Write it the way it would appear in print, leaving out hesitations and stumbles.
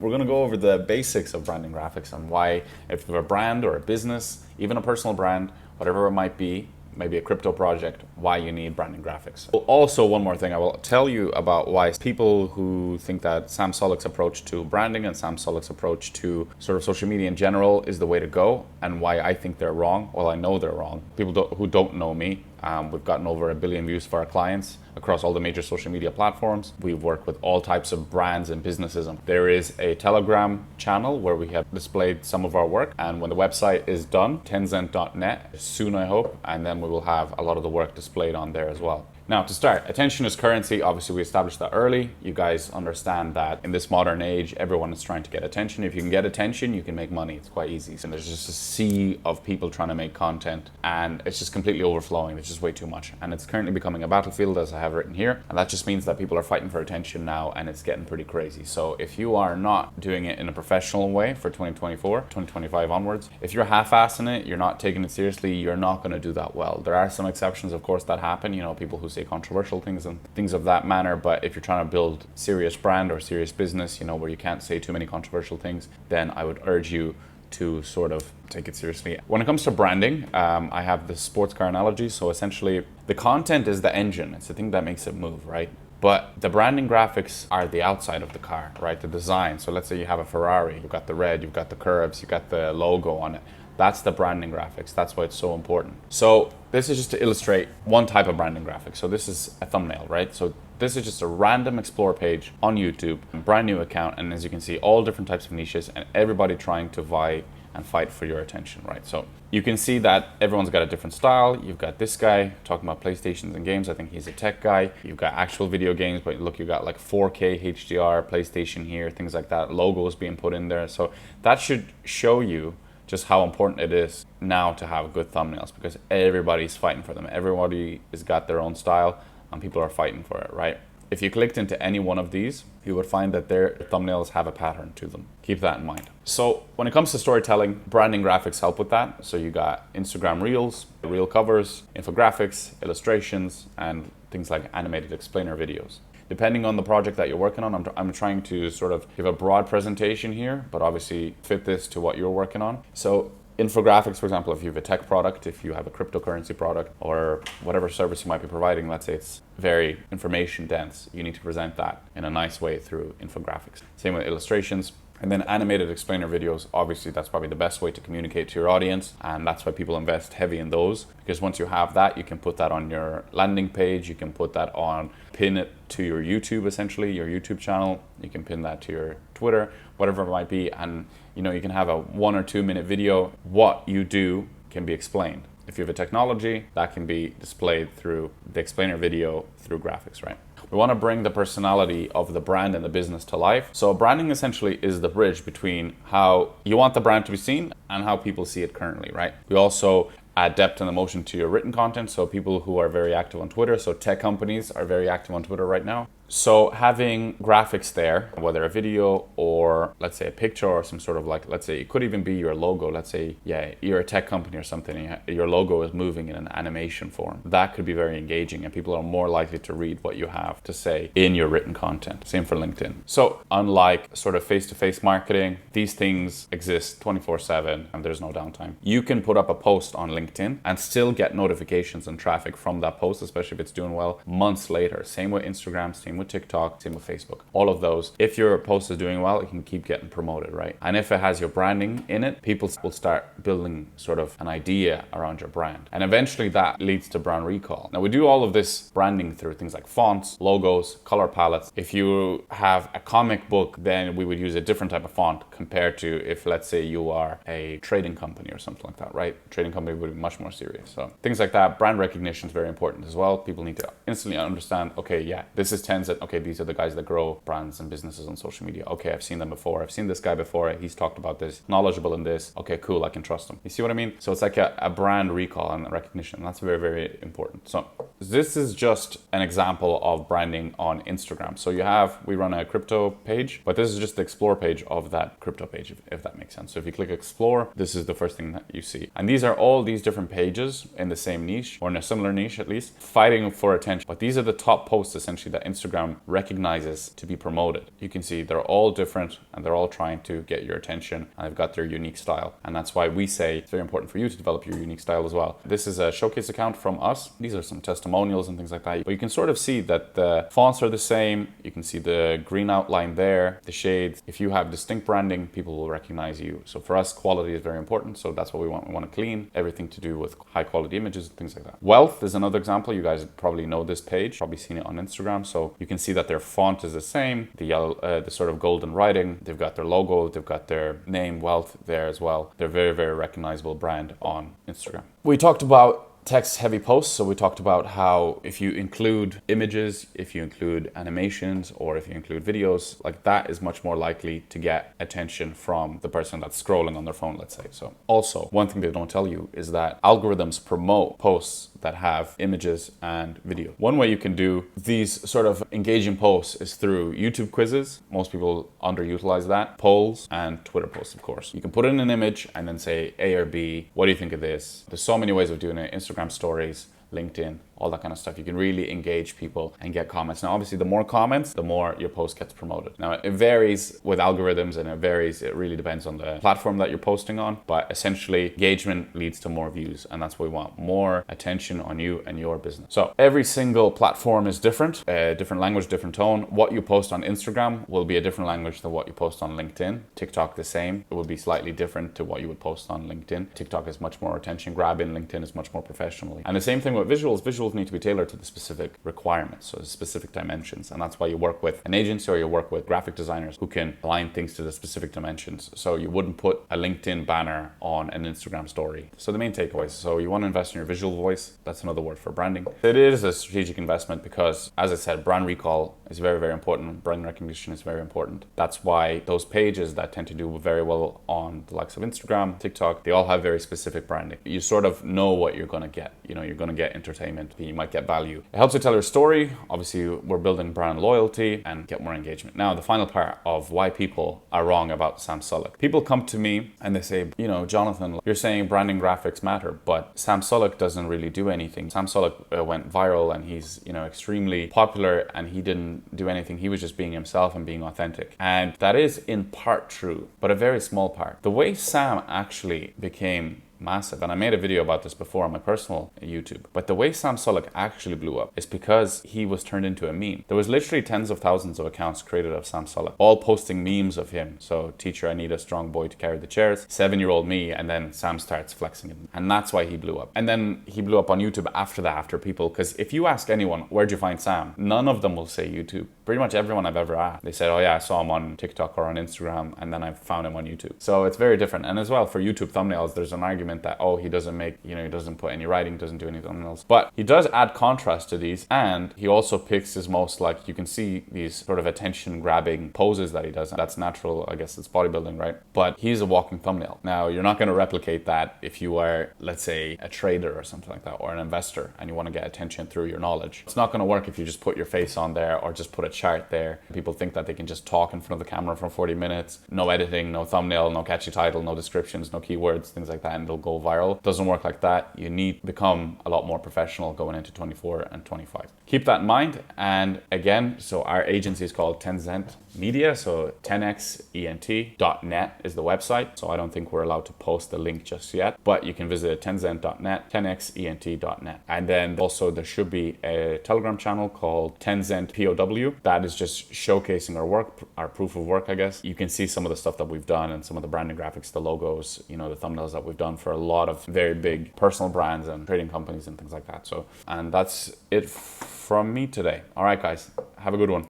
We're going to go over the basics of branding graphics and why, if you're a brand or a business, even a personal brand, whatever it might be, maybe a crypto project, why you need branding graphics. Also, one more thing, I will tell you about why people who think that Sam Sulek's approach to branding and Sam Sulek's approach to sort of social media in general is the way to go, and why I think they're wrong. Well, I know they're wrong. People who don't know me, we've gotten over 1 billion views for our clients across all the major social media platforms. We've worked with all types of brands and businesses. There is a Telegram channel where we have displayed some of our work, and when the website is done, tenzent.net, soon I hope, and then we will have a lot of the work displayed on there as well. Now, to start, attention is currency. Obviously, we established that early. You guys understand that in this modern age, everyone is trying to get attention. If you can get attention, you can make money. It's quite easy. And there's just a sea of people trying to make content, and it's just completely overflowing. It's just way too much. And it's currently becoming a battlefield, as I have written here. And that just means that people are fighting for attention now, and it's getting pretty crazy. So if you are not doing it in a professional way for 2024, 2025 onwards, if you're half-assing it, you're not taking it seriously, you're not going to do that well. There are some exceptions, of course, that happen. You know, people who say controversial things and things of that manner, but if you're trying to build serious brand or serious business, you know, where you can't say too many controversial things, then I would urge you to sort of take it seriously. When it comes to branding, I have the sports car analogy. So essentially, the content is the engine. It's the thing that makes it move, right? But the branding graphics are the outside of the car, right? The design. So let's say you have a Ferrari, you've got the red, you've got the curves, you've got the logo on it. That's the branding graphics. That's why it's so important. So this is just to illustrate one type of branding graphic. So this is a thumbnail, right? So this is just a random explore page on YouTube, a brand new account. And as you can see, all different types of niches and everybody trying to vie and fight for your attention, right? So you can see that everyone's got a different style. You've got this guy talking about PlayStations and games. I think he's a tech guy. You've got actual video games, but look, you got like 4K HDR, PlayStation here, things like that, logos being put in there. So that should show you just how important it is now to have good thumbnails, because everybody's fighting for them. Everybody has got their own style and people are fighting for it, right? If you clicked into any one of these, you would find that their thumbnails have a pattern to them. Keep that in mind. So when it comes to storytelling, branding graphics help with that. So you got Instagram Reels, reel covers, infographics, illustrations, and things like animated explainer videos. Depending on the project that you're working on, I'm trying to sort of give a broad presentation here, but obviously fit this to what you're working on. So infographics, for example, if you have a tech product, if you have a cryptocurrency product, or whatever service you might be providing, let's say it's very information dense, you need to present that in a nice way through infographics. Same with illustrations. And then animated explainer videos, obviously that's probably the best way to communicate to your audience, and that's why people invest heavy in those, because once you have that, you can put that on your landing page, you can put that on, pin it to your YouTube, essentially, your YouTube channel, you can pin that to your Twitter, whatever it might be, and you know, you can have a 1 or 2 minute video. What you do can be explained. If you have a technology, that can be displayed through the explainer video through graphics, right? We want to bring the personality of the brand and the business to life. So branding essentially is the bridge between how you want the brand to be seen and how people see it currently, right? We also add depth and emotion to your written content. So people who are very active on Twitter, so tech companies are very active on Twitter right now. So having graphics there, whether a video or let's say a picture or some sort of like, let's say it could even be your logo. Let's say, yeah, you're a tech company or something, and your logo is moving in an animation form. That could be very engaging and people are more likely to read what you have to say in your written content. Same for LinkedIn. So unlike sort of face-to-face marketing, these things exist 24/7 and there's no downtime. You can put up a post on LinkedIn and still get notifications and traffic from that post, especially if it's doing well, months later. Same with Instagram, same with TikTok, same with Facebook. All of those, if your post is doing well, it can keep getting promoted, right? And if it has your branding in it, people will start building sort of an idea around your brand. And eventually that leads to brand recall. Now we do all of this branding through things like fonts, logos, color palettes. If you have a comic book, then we would use a different type of font compared to if, let's say, you are a trading company or something like that, right? Trading company would be much more serious. So things like that, brand recognition is very important as well. People need to instantly understand, okay, yeah, this is Tenzent. Okay, these are the guys that grow brands and businesses on social media. Okay, I've seen them before. I've seen this guy before. He's talked about this, knowledgeable in this. Okay, cool, I can trust him. You see what I mean? So it's like a brand recall and recognition. And that's very, very important. So this is just an example of branding on Instagram. So we run a crypto page, but this is just the explore page of that crypto page, if that makes sense. So if you click explore, this is the first thing that you see. And these are all these different pages in the same niche, or in a similar niche at least, fighting for attention. But these are the top posts essentially that Instagram Instagram recognizes to be promoted. You can see they're all different and they're all trying to get your attention, and they've got their unique style. And that's why we say it's very important for you to develop your unique style as well. This is a showcase account from us. These are some testimonials and things like that. But you can sort of see that the fonts are the same. You can see the green outline there, the shades. If you have distinct branding, people will recognize you. So for us, quality is very important. So that's what we want. We want to clean everything to do with high quality images and things like that. Wealth is another example. You guys probably know this page, probably seen it on Instagram. So you can see that their font is the same, the yellow, the sort of golden writing. They've got their logo, they've got their name, Wealth, there as well. They're very, very recognizable brand on Instagram. We talked about text heavy posts. So we talked about how if you include images, if you include animations, or if you include videos, like that is much more likely to get attention from the person that's scrolling on their phone, let's say. So also, one thing they don't tell you is that algorithms promote posts that have images and video. One way you can do these sort of engaging posts is through YouTube quizzes. Most people underutilize that. Polls and Twitter posts, of course. You can put in an image and then say A or B. What do you think of this? There's so many ways of doing it. Instagram stories, LinkedIn, all that kind of stuff. You can really engage people and get comments. Now, obviously, the more comments, the more your post gets promoted. Now, it varies with algorithms and it really depends on the platform that you're posting on. But essentially, engagement leads to more views. And that's what we want, more attention on you and your business. So every single platform is different, different language, different tone. What you post on Instagram will be a different language than what you post on LinkedIn. TikTok, the same. It will be slightly different to what you would post on LinkedIn. TikTok is much more attention grabbing. LinkedIn is much more professionally. And the same thing with visuals. Visuals need to be tailored to the specific requirements, so specific dimensions. And that's why you work with an agency or you work with graphic designers who can align things to the specific dimensions. So you wouldn't put a LinkedIn banner on an Instagram story. So the main takeaways. So you want to invest in your visual voice. That's another word for branding. It is a strategic investment because, as I said, brand recall is very, very important. Brand recognition is very important. That's why those pages that tend to do very well on the likes of Instagram, TikTok, they all have very specific branding. You sort of know what you're going to get. You know, you're going to get entertainment, you might get value. It helps you tell your story. Obviously, we're building brand loyalty and get more engagement. Now, the final part of why people are wrong about Sam Sulek. People come to me and they say, you know, Jonathan, you're saying branding graphics matter, but Sam Sulek doesn't really do anything. Sam Sulek went viral and he's, you know, extremely popular and he didn't do anything. He was just being himself and being authentic. And that is in part true, but a very small part. The way Sam actually became massive, and I made a video about this before on my personal YouTube, but the way Sam Sulek actually blew up is because he was turned into a meme. There was literally tens of thousands of accounts created of Sam Sulek, all posting memes of him. So, teacher, I need a strong boy to carry the chairs, 7-year-old me, and then Sam starts flexing it. And that's why he blew up. And then he blew up on YouTube after that, after people, because if you ask anyone, where'd you find Sam? None of them will say YouTube. Pretty much everyone I've ever asked, they said, oh yeah, I saw him on TikTok or on Instagram, and then I found him on YouTube. So it's very different. And as well, for YouTube thumbnails, there's an argument that, oh, he doesn't make, you know, he doesn't put any writing, doesn't do any thumbnails. But he does add contrast to these, and he also picks his most, like, you can see these sort of attention-grabbing poses that he does. That's natural, I guess it's bodybuilding, right? But he's a walking thumbnail. Now, you're not going to replicate that if you are, let's say, a trader or something like that, or an investor, and you want to get attention through your knowledge. It's not going to work if you just put your face on there or just put a chart there. People think that they can just talk in front of the camera for 40 minutes, no editing, no thumbnail, no catchy title, no descriptions, no keywords, things like that, and it'll go viral. Doesn't work like that. You need to become a lot more professional going into 24 and 25. Keep that in mind. And again, so our agency is called 10Cent Media, so 10xent.net is the website. So I don't think we're allowed to post the link just yet, but you can visit 10xent.net, 10xent.net. And then also there should be a Telegram channel called 10Cent POW. That is just showcasing our work, our proof of work, I guess. You can see some of the stuff that we've done and some of the branding graphics, the logos, you know, the thumbnails that we've done for a lot of very big personal brands and trading companies and things like that. So, and that's it from me today. All right, guys, have a good one.